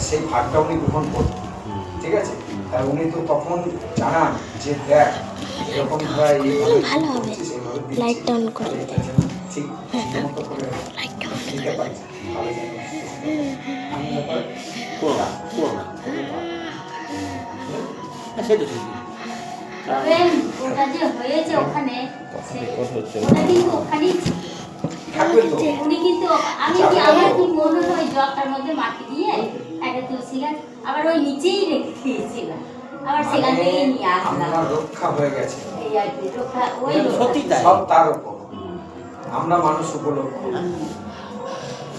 সেই ভাগটা উনি গ্রহণ করবেন, ঠিক আছে? তাই উনি তো তখন জানান যে দেখ এরকম ভাই ভালো হবে লাইটটা অন করে ঠিক মতো করে দিতে পারছি ভালো জানি আমি ব্যাপার সেটা ঠিক তবে ওটা যে হয়েছে ওখানে ওটা কিন্তু ওখানেই ছিল। থাকবে তো উনি কিন্তু আমি কি আমার কি মনে হয় জগটার মধ্যে মাটি দিয়ে একটা তুলসী গাছ আবার ওই নিচেই রেখে দিয়েছিলাম, আবার সেখান থেকে নিয়ে আসলাম। আমার রক্ষা হয়ে গেছে এই আর কি রক্ষা ওই সত্যি রক্ষা। তাই সব তার উপর আমরা মানুষ উপলক্ষ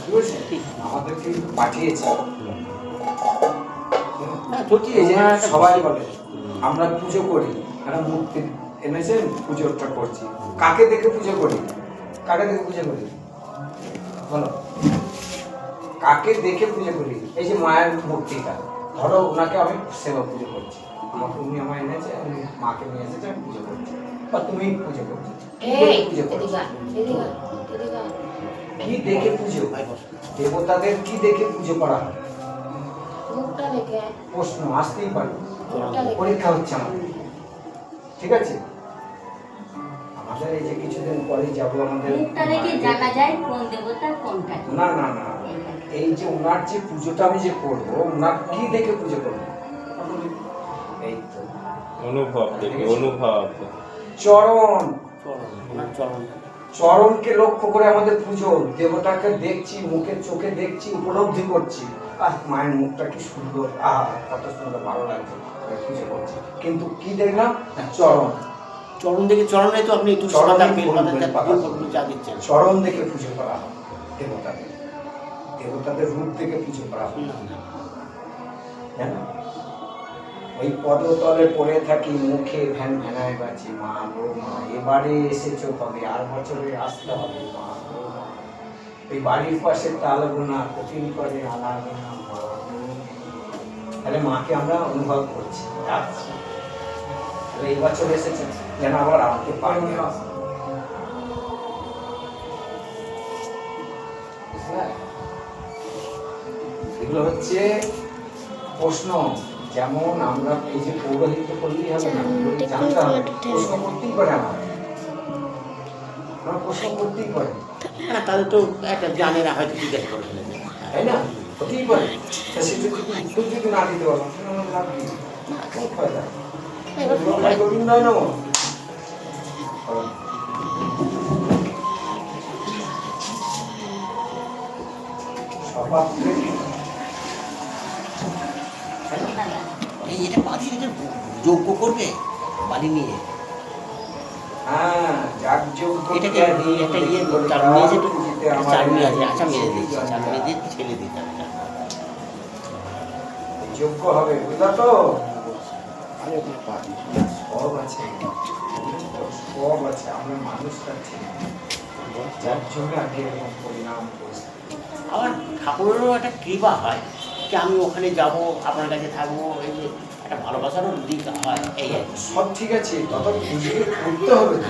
বুঝেছেন আমাদেরকে পাঠিয়েছে এই যে সবাই বলে আমরা পুজো করি একটা মূর্তি এনেছেন পুজোটা করছি কাকে দেখে পুজো করি কাকে দেখে পুজো করি বলো কাকে দেখে পুজো করি এই যে মায়ের মূর্তিটা ধরো ওনাকে আমি সেবা পুজো করছি আমাকে উনি আমায় এনেছে আমি মাকে নিয়ে এসেছে আমি পুজো করছি বা তুমি পুজো করছো কি দেখে পুজো করছো কি দেখে পুজো দেবতাদের কি দেখে পুজো করা হয় প্রশ্ন আসতেই পারে পরীক্ষা হচ্ছে আমাদের ঠিক আছে আমাদের এই যে কিছুদিন পরে যাবো আমাদের মুখটা দেখে জানা যায় কোন দেবতা কোনটা কি। না না না এই যে ওনার যে পুজোটা আমি যে করবো ওনার কি দেখে পুজো করবো এই তো অনুভব দেখে অনুভব চরণ ওনার চরণ চরণকে লক্ষ্য করে আমাদের পুজো দেবতাকে দেখছি মুখে চোখে দেখছি উপলব্ধি করছি আহ মায়ের মুখটা কি সুন্দর আহ কত সুন্দর ভালো লাগছে পুজো করছি কিন্তু কি দেখলাম না, চরণ চরণ দেখে চরণে তো আপনি একটু চরণে সাদা ফুল বেল পাতা পাতা ফুল চা দিচ্ছেন চরণ দেখে পুজো করা হয় দেবতাদের দেবতাদের রূপ দেখে পুজো করা হয় জানো ওই পদতলে পড়ে থাকি মুখে ভ্যান ভ্যানায় বাঁচি মা গো মা এবারে এসেছো তবে আর বছরে আসতে হবে মা গো মা এই বাড়ির পাশে তালগোনা কঠিন করে আনাগোনা মা গো। তাহলে মাকে আমরা অনুভব করছি ডাকছি তাহলে এই বছর এসেছে যেন আবার আমাকে পাইনি এগুলো হচ্ছে প্রশ্ন যেমন আমরা এই যে পৌরোহিত্য করলেই হবে না এগুলো জানতে হবে প্রশ্ন করতেই পারে আমার প্রশ্ন করতেই পারে হ্যাঁ তাহলে তো একটা জানেরা হয়তো জিজ্ঞেস করে ফেলেছে তাই না হতেই পারে তা সে যদি উত্তর যদি না দিতে পারলাম তাহলে আমার লাভ কি কোন ফায়দা গোবিন্দায় নমঃ স্বভাবকে এই এটা বাড়ি এটা যোগ্য করবে বাড়ি নিয়ে হ্যাঁ যাগযজ্ঞ এটাকে একটা ইয়ে চার মেয়ে যে চার মেয়ে আছে আচ্ছা মেয়ে দিচ্ছে চার মেয়ে দিয়ে ছেলে দিতে যোগ্য হবে বুঝলা তো আরে ওখানে পারি সব আছে সব আছে আমরা মানুষ কাছে যার জন্য আগে এরকম পরিণাম পরিস্থিতি আবার ঠাকুরেরও একটা কৃপা হয় যে আমি ওখানে যাব আপনার কাছে থাকবো এই যে একটা ভালোবাসারও দিক হয় এই আর কি। সব ঠিক আছে তত পুজোকে করতে হবে তো।